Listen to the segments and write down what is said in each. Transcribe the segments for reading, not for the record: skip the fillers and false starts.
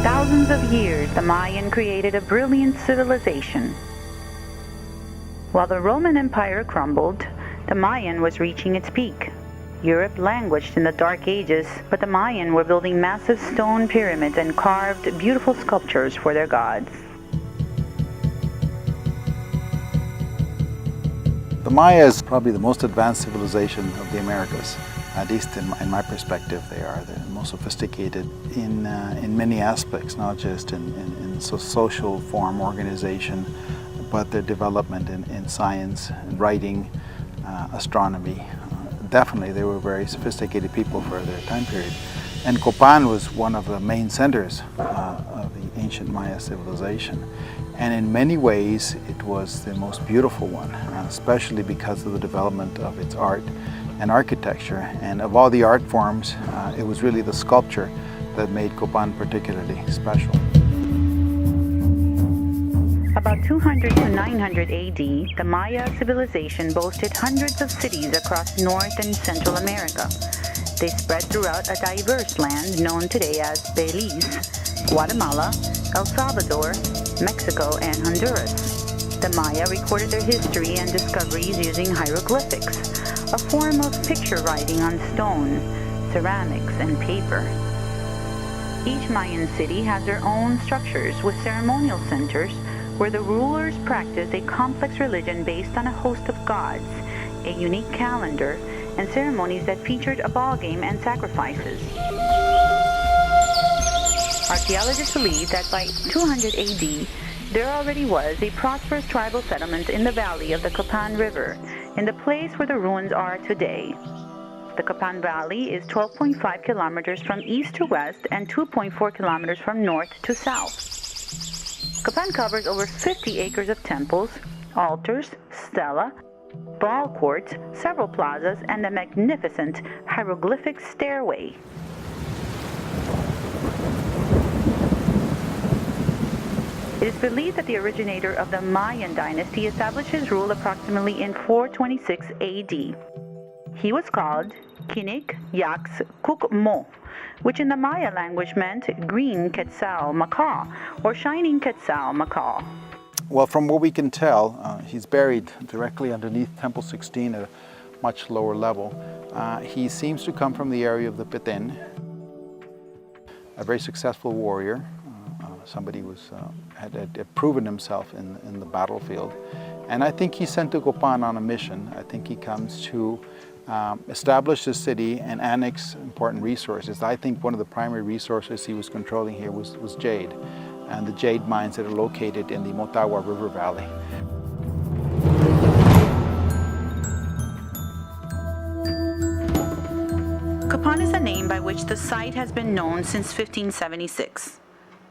thousands of years, the Mayan created a brilliant civilization. While the Roman Empire crumbled, the Mayan was reaching its peak. Europe languished in the Dark Ages, but the Mayan were building massive stone pyramids and carved beautiful sculptures for their gods. The Maya is probably the most advanced civilization of the Americas. At least in my perspective, they are the most sophisticated in many aspects, not just in social form, organization, but their development in science, in writing, astronomy. Definitely, they were very sophisticated people for their time period. And Copan was one of the main centers of the ancient Maya civilization. And in many ways, it was the most beautiful one, especially because of the development of its art and architecture. And of all the art forms, it was really the sculpture that made Copan particularly special. About 200 to 900 AD, the Maya civilization boasted hundreds of cities across North and Central America. They spread throughout a diverse land known today as Belize, Guatemala, El Salvador, Mexico, and Honduras. The Maya recorded their history and discoveries using hieroglyphics, a form of picture writing on stone, ceramics, and paper. Each Mayan city has their own structures with ceremonial centers where the rulers practiced a complex religion based on a host of gods, a unique calendar, and ceremonies that featured a ball game and sacrifices. Archaeologists believe that by 200 AD, there already was a prosperous tribal settlement in the valley of the Copan River, in the place where the ruins are today. The Copan Valley is 12.5 kilometers from east to west and 2.4 kilometers from north to south. Copan covers over 50 acres of temples, altars, stela, ball courts, several plazas, and a magnificent hieroglyphic stairway. It is believed that the originator of the Mayan dynasty established his rule approximately in 426 AD. He was called Kinik Yax Kukmo, which in the Maya language meant green Quetzal macaw or shining Quetzal macaw. Well, from what we can tell, he's buried directly underneath Temple 16 at a much lower level. He seems to come from the area of the Petén, a very successful warrior, somebody who had proven himself in the battlefield. And I think he's sent to Copan on a mission. I think he comes to establish the city and annex important resources. I think one of the primary resources he was controlling here was jade, and the jade mines that are located in the Motagua River Valley. Copan is a name by which the site has been known since 1576.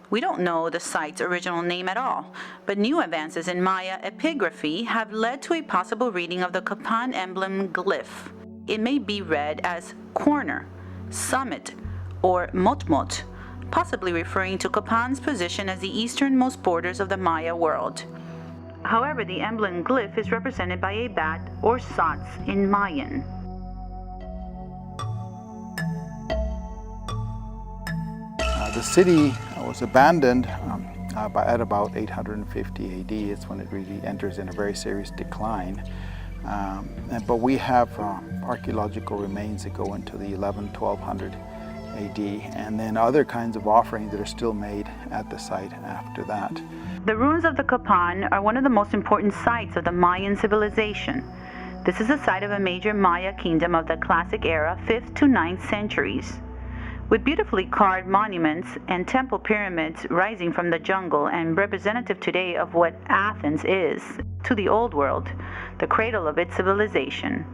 We don't know the site's original name at all, but new advances in Maya epigraphy have led to a possible reading of the Copan emblem glyph. It may be read as corner, summit, or motmot, possibly referring to Copan's position as the easternmost borders of the Maya world. However, the emblem glyph is represented by a bat or sots in Mayan. The city was abandoned at about 850 AD. It's when it really enters in a very serious decline. But we have archaeological remains that go into the 1200 AD, and then other kinds of offerings that are still made at the site after that. The ruins of the Copan are one of the most important sites of the Mayan civilization. This is the site of a major Maya kingdom of the classic era, 5th to 9th centuries. With beautifully carved monuments and temple pyramids rising from the jungle and representative today of what Athens is to the Old World, the cradle of its civilization.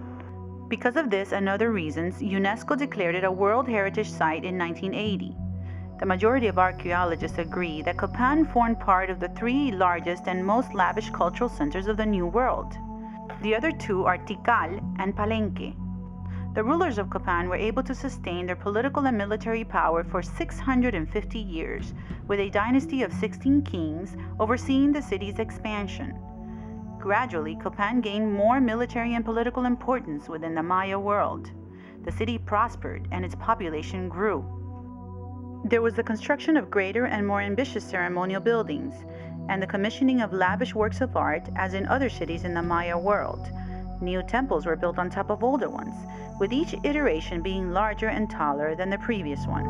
Because of this and other reasons, UNESCO declared it a World Heritage Site in 1980. The majority of archaeologists agree that Copan formed part of the three largest and most lavish cultural centers of the New World. The other two are Tikal and Palenque. The rulers of Copan were able to sustain their political and military power for 650 years, with a dynasty of 16 kings overseeing the city's expansion. Gradually, Copan gained more military and political importance within the Maya world. The city prospered and its population grew. There was the construction of greater and more ambitious ceremonial buildings, and the commissioning of lavish works of art, as in other cities in the Maya world. New temples were built on top of older ones, with each iteration being larger and taller than the previous one.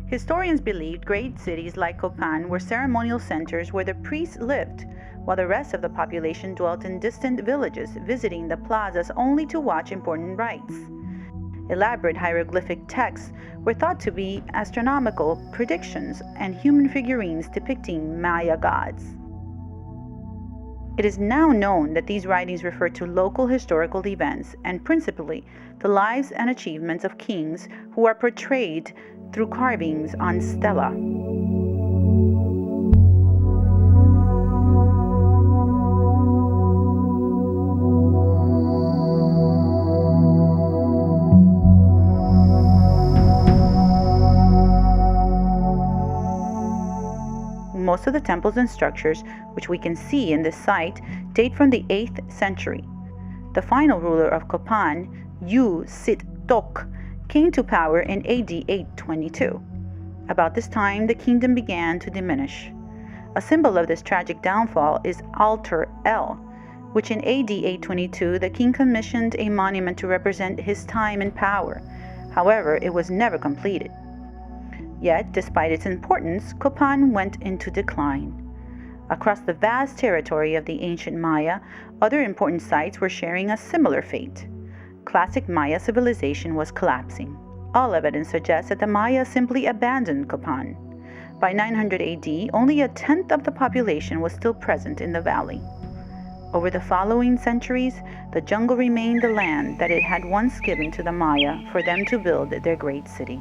Historians believed great cities like Copan were ceremonial centers where the priests lived, while the rest of the population dwelt in distant villages, visiting the plazas only to watch important rites. Elaborate hieroglyphic texts were thought to be astronomical predictions and human figurines depicting Maya gods. It is now known that these writings refer to local historical events and principally the lives and achievements of kings who are portrayed through carvings on stela. Most of the temples and structures which we can see in this site date from the 8th century. The final ruler of Copan, Yu Sit Tok, came to power in AD 822. About this time, the kingdom began to diminish. A symbol of this tragic downfall is Altar El, which in AD 822 the king commissioned a monument to represent his time in power. However, it was never completed. Yet, despite its importance, Copan went into decline. Across the vast territory of the ancient Maya, other important sites were sharing a similar fate. Classic Maya civilization was collapsing. All evidence suggests that the Maya simply abandoned Copan. By 900 AD, only a tenth of the population was still present in the valley. Over the following centuries, the jungle remained the land that it had once given to the Maya for them to build their great city.